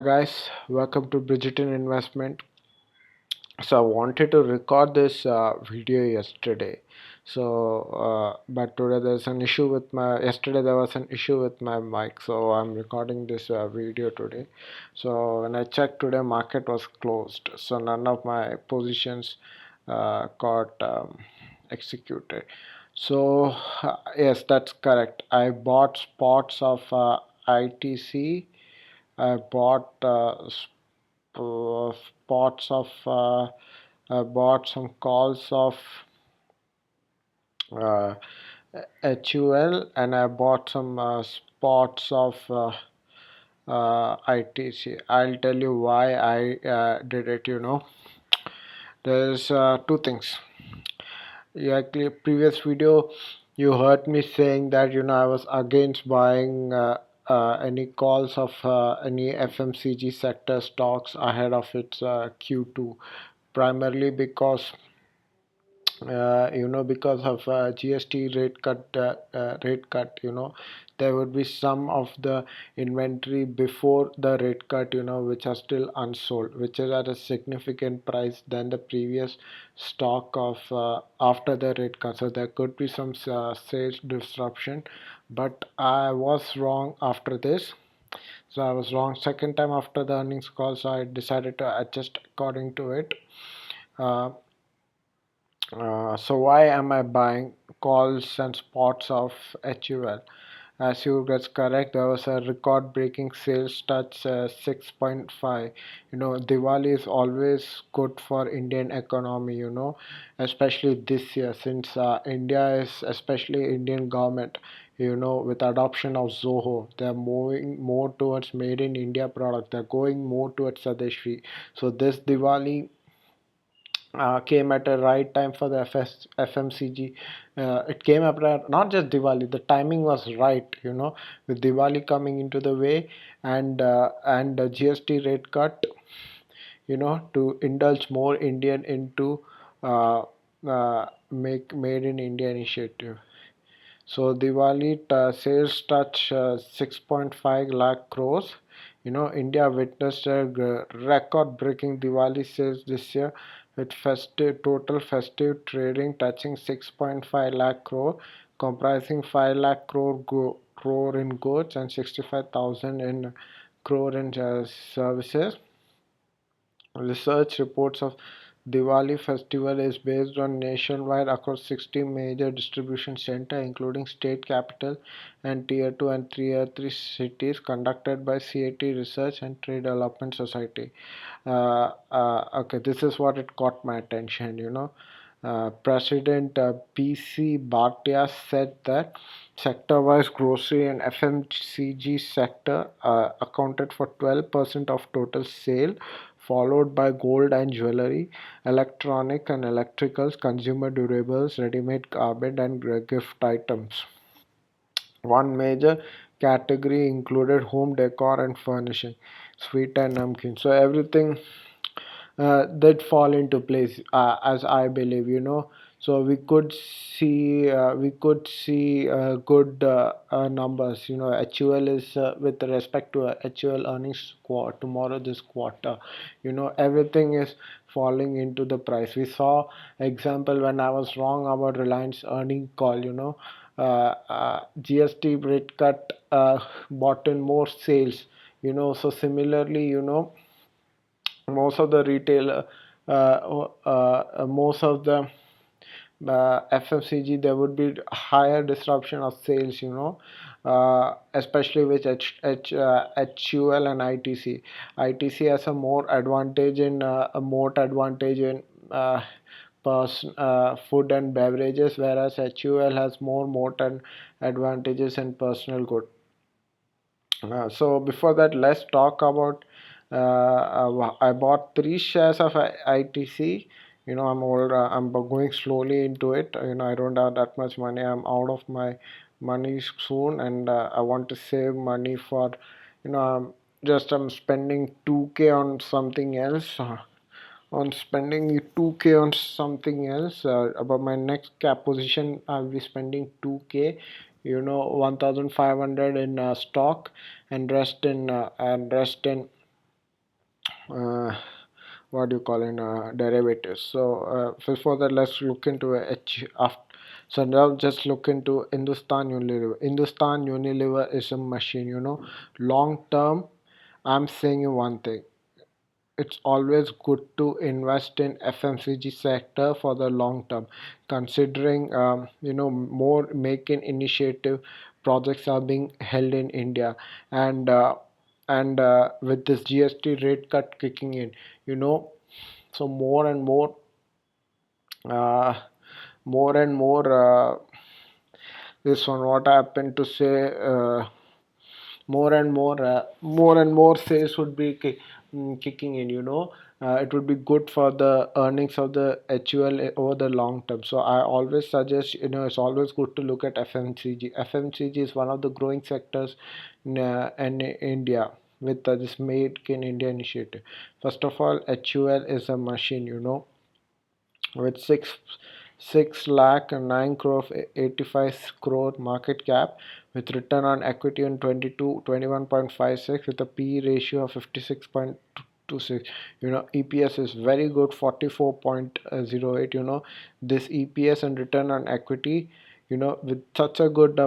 Guys, welcome to Bridgerton Investment. So I wanted to record this video yesterday. But today there's an issue with my. Yesterday there was an issue with my mic, so I'm recording this video today. So when I checked today, market was closed, so none of my positions got executed. So yes, that's correct. I bought spots of ITC. I bought spots of I bought some calls of uh, HUL, and I bought some spots of ITC. I'll tell you why I did it. There's two things. Yeah, previous video you heard me saying that I was against buying any calls of any FMCG sector stocks ahead of its Q2, primarily because of GST rate cut. There would be some of the inventory before the rate cut, which are still unsold, which is at a significant price than the previous stock of after the rate cut. So there could be some sales disruption, but I was wrong after this. So I was wrong second time after the earnings call, so I decided to adjust according to it. uh, so why am I buying calls and spots of HUL? As you guys correct, there was a record-breaking sales touch 6.5. Diwali is always good for Indian economy. Especially this year, since India is, especially Indian government, with adoption of Zoho, they're moving more towards made in India product. They're going more towards Swadeshi. So this Diwali came at a right time for the FMCG. It came up not just Diwali. The timing was right, with Diwali coming into the way, and the GST rate cut, to indulge more Indian into make made in India initiative. So Diwali sales touch 6.5 lakh crores. India witnessed a record-breaking Diwali sales this year, with total festive trading touching 6.5 lakh crore, comprising 5 lakh crore in goods and 65,000 in crore in services. Research reports of Diwali festival is based on nationwide across 60 major distribution centers, including state capital and tier 2 and tier 3 cities, conducted by CAT Research and Trade Development Society. Okay, this is what it caught my attention. President PC Bhatia said that sector-wise grocery and FMCG sector accounted for 12% of total sale, followed by gold and jewelry, electronic and electricals, consumer durables, ready-made garment, and gift items. One major category included home decor and furnishing, sweet and namkeen. So everything that fall into place, as I believe. So we could see good numbers. HUL is with respect to HUL earnings tomorrow, this quarter. Everything is falling into the price. We saw example when I was wrong about Reliance earning call. GST rate cut bought in more sales. So similarly, most of the retailer most of the FMCG, there would be higher disruption of sales, especially with HUL and ITC. ITC has a more advantage in a moat advantage in food and beverages, whereas HUL has more moat and advantages in personal good. So before that, let's talk about. I bought 3 shares of ITC. I'm old. I'm going slowly into it. I don't have that much money. I'm out of my money soon, and I want to save money for. I'm spending 2K on something else. On spending 2K on something else. About my next cap position, I'll be spending 2K. 1,500 in stock, and rest in uh, what do you call in derivatives. So before that, let's look into H after. So now just look into Hindustan Unilever. Hindustan Unilever is a machine, long term. I'm saying you one thing, it's always good to invest in FMCG sector for the long term, considering more make in initiative projects are being held in India, and with this GST rate cut kicking in, you know, so uh, more and more this one what happened to say. More and more sales would be kicking in, it would be good for the earnings of the HUL over the long term. So I always suggest, it's always good to look at FMCG. FMCG is one of the growing sectors in India with this Made in India initiative. First of all, HUL is a machine, with 6 lakh 9 crore 85 crore market cap, with return on equity on 21.56, with a P ratio of 56.26. EPS is very good, 44.08. This EPS and return on equity, with such a good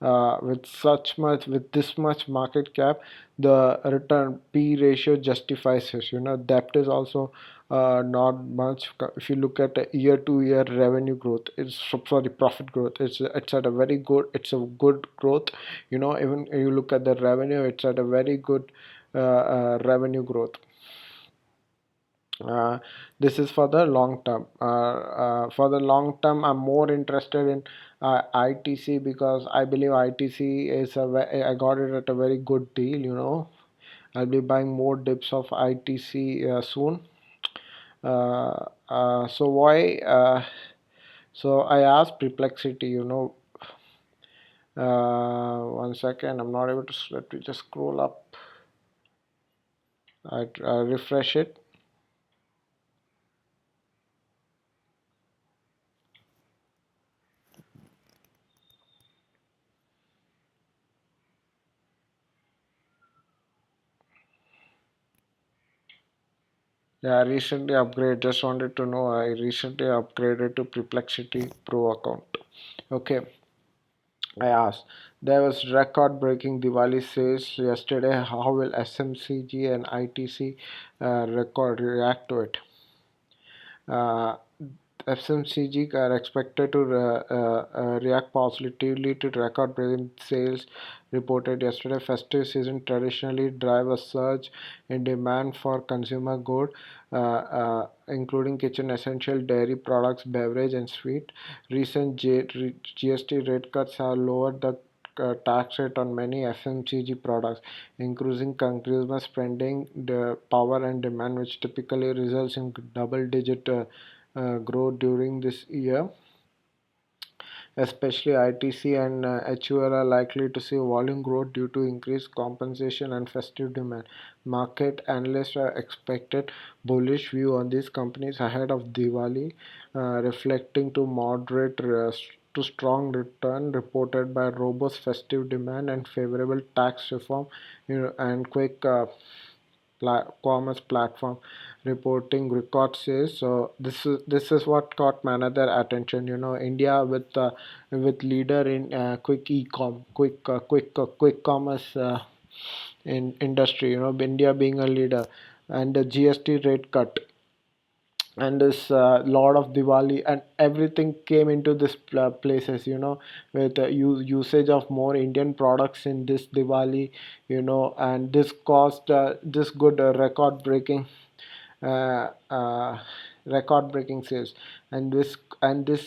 with this much market cap, the return P ratio justifies it. Debt is also not much. If you look at year to year revenue growth, it's sorry, profit growth, it's at a very good, it's a good growth. Even you look at the revenue, it's at a very good revenue growth. This is for the long term. For the long term, I'm more interested in ITC, because I believe ITC is I got it at a very good deal. I'll be buying more dips of ITC soon. So why? So I asked Perplexity. One second. I'm not able to. Let me just scroll up. I refresh it. Yeah, I recently upgraded. Just wanted to know. I recently upgraded to Perplexity Pro account. Okay, I asked. There was record-breaking Diwali sales yesterday. How will SMCG and ITC record react to it? Uh, FMCG are expected to react positively to record-breaking sales reported yesterday. Festive season traditionally drive a surge in demand for consumer goods, including kitchen essential, dairy products, beverage, and sweet. Recent GST rate cuts have lowered the tax rate on many FMCG products, increasing consumer spending, the power and demand, which typically results in double-digit growth during this year. Especially ITC and HUL are likely to see volume growth due to increased compensation and festive demand. Market analysts are expected bullish view on these companies ahead of Diwali, reflecting to moderate to strong return reported by robust festive demand and favorable tax reform, and quick commerce platform reporting record sales. So this is what caught my another attention. India with leader in quick e-com, quick commerce in industry. India being a leader, and the GST rate cut, and this lot of Diwali and everything came into this places, with usage of more Indian products in this Diwali, and this caused this good uh, uh, record breaking sales, and this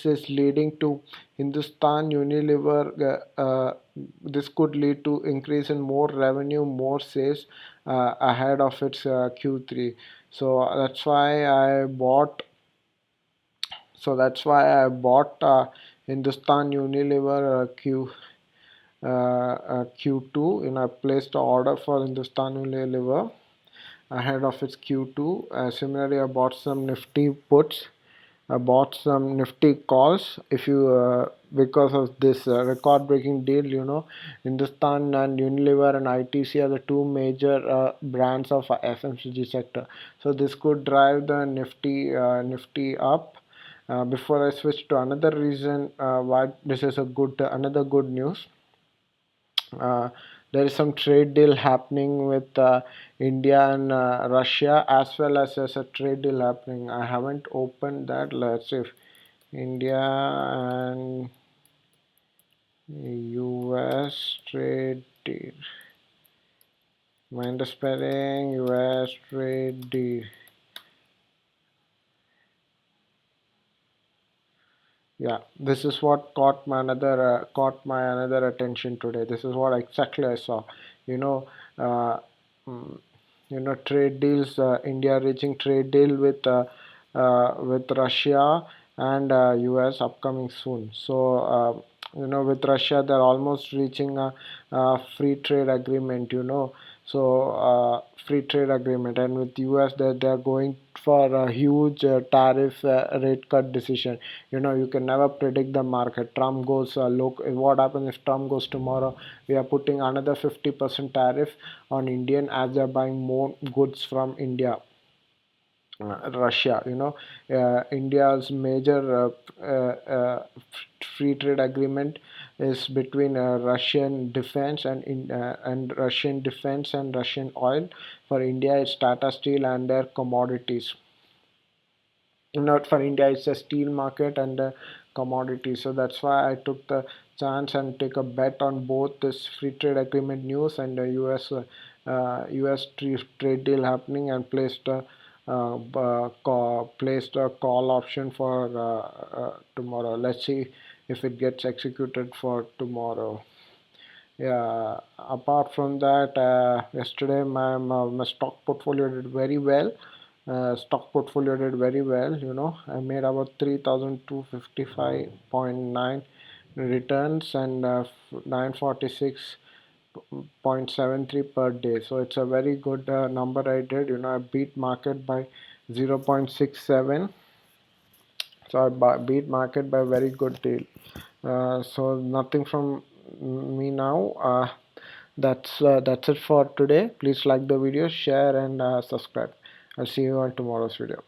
is leading to Hindustan Unilever. This could lead to increase in more revenue, more sales ahead of its Q3. So that's why I bought Hindustan Unilever Q2. I placed an order for Hindustan Unilever ahead of its Q2. Similarly, I bought some Nifty puts bought some nifty calls. If you because of this record breaking deal, Hindustan and Unilever and ITC are the two major brands of FMCG sector. So this could drive the nifty up. Before I switch to another reason why this is a good another good news, uh, there is some trade deal happening with India and Russia, as well as there's a trade deal happening. I haven't opened that. Let's see if India and US trade deal. Mind the spelling, US trade deal. Yeah, this is what caught my another attention today. This is what exactly I saw. You know, uh, mm, trade deals. India reaching trade deal with Russia and US upcoming soon. So with Russia, they're almost reaching a free trade agreement. Free trade agreement, and with US, they're going for a huge tariff rate cut decision. You can never predict the market. Trump goes look what happens if Trump goes tomorrow. We are putting another 50% tariff on Indian as they're buying more goods from India. Russia, India's major free trade agreement is between Russian defense and Russian defense and Russian oil. For India, it's Tata Steel and their commodities. Not for India, it's a steel market and a commodity. So that's why I took the chance and take a bet on both this free trade agreement news and the US trade deal happening, and placed a call option for tomorrow. Let's see if it gets executed for tomorrow. Yeah, apart from that, yesterday my stock portfolio did very well. Stock portfolio did very well. I made about 3,255.9 returns and 946.73 per day. So it's a very good number I did. I beat market by 0.67. So I beat market by a very good deal. So nothing from me now. That's it for today. Please like the video, share, and subscribe. I'll see you on tomorrow's video.